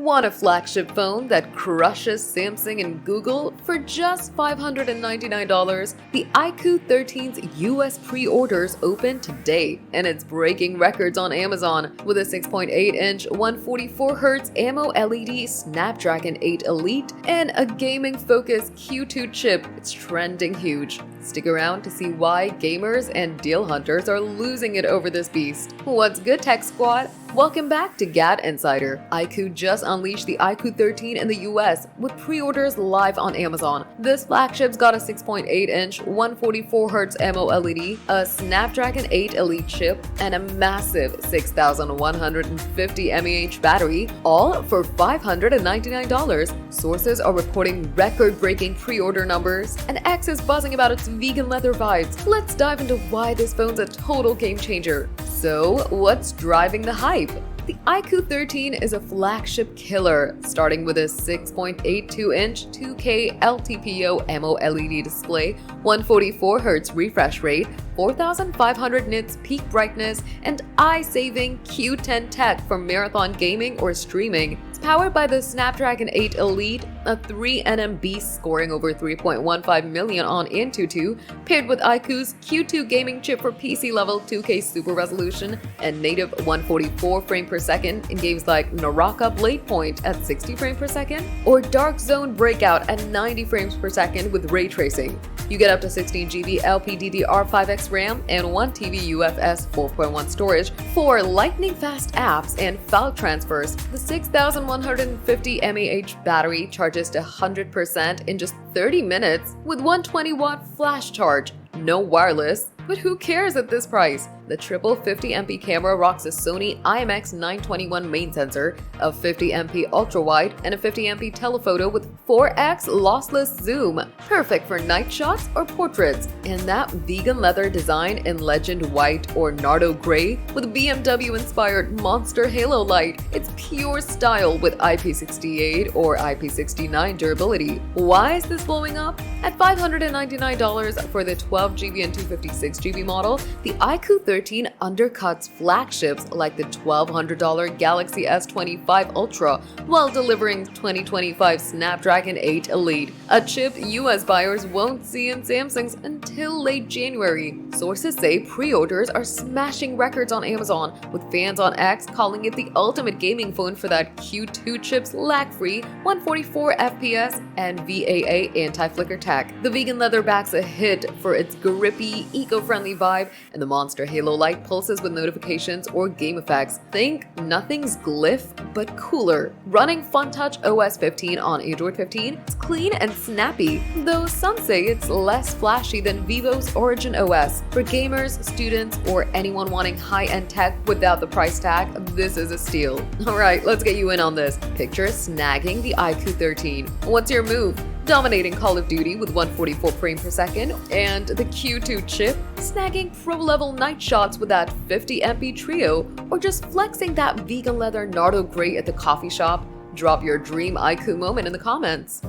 Want a flagship phone that crushes Samsung and Google for just $599? The iQOO 13's US pre-orders open today, and it's breaking records on Amazon with a 6.8-inch 144Hz AMO LED Snapdragon 8 Elite and a gaming-focused Q2 chip. It's trending huge. Stick around to see why gamers and deal hunters are losing it over this beast. What's good, Tech Squad? Welcome back to GadInsider. iQOO just unleashed the iQOO 13 in the US with pre-orders live on Amazon. This flagship's got a 6.8-inch 144Hz AMO LED, a Snapdragon 8 Elite chip, and a massive 6,150 mAh battery, all for $599. Sources are reporting record-breaking pre-order numbers, and X is buzzing about its vegan leather vibes. Let's dive into why this phone's a total game changer. So, what's driving the hype? The iQOO 13 is a flagship killer, starting with a 6.82-inch 2K LTPO AMO LED display, 144Hz refresh rate, 4,500 nits peak brightness, and eye-saving Q10 tech for marathon gaming or streaming. It's powered by the Snapdragon 8 Elite, a 3nm beast scoring over 3.15 million on Antutu, paired with iQOO's Q2 gaming chip for PC-level 2K super resolution and native 144 frame per second in games like Naraka Blade Point at 60 frames per second or Dark Zone Breakout at 90 frames per second with ray tracing. You get up to 16GB LPDDR5X RAM and 1TB UFS 4.1 storage for lightning-fast apps and file transfers. The 6,150 mAh battery charges to 100% in just 30 minutes with 120-watt flash charge. No wireless, but who cares at this price? The triple 50MP camera rocks a Sony IMX921 main sensor, a 50MP ultra-wide, and a 50MP telephoto with 4x lossless zoom. Perfect for night shots or portraits. And that vegan leather design in legend white or nardo gray with BMW-inspired monster halo light. It's pure style with IP68 or IP69 durability. Why is this blowing up? At $599 for the 12GB and 256GB model, the iQOO 13 undercuts flagships like the $1,200 Galaxy S25 Ultra while delivering 2025 Snapdragon 8 Elite, a chip US buyers won't see in Samsung's until late January. Sources say pre-orders are smashing records on Amazon, with fans on X calling it the ultimate gaming phone for that Q2 chip's lag-free 144 FPS and VAA anti-flicker tech. The vegan leather back's a hit for its grippy, eco-friendly vibe, and the monster halo light pulses with notifications or game effects. Think nothing's glyph, but cooler. Running FunTouch OS 15 on Android 15, it's clean and snappy, though some say it's less flashy than Vivo's Origin OS. For gamers, students, or anyone wanting high-end tech without the price tag, this is a steal. Alright, let's get you in on this. Picture snagging the iQOO 13. What's your move? Dominating Call of Duty with 144 frames per second and the Q2 chip, snagging pro-level night shots with that 50MP trio, or just flexing that vegan leather nardo gray at the coffee shop? Drop your dream iQOO moment in the comments.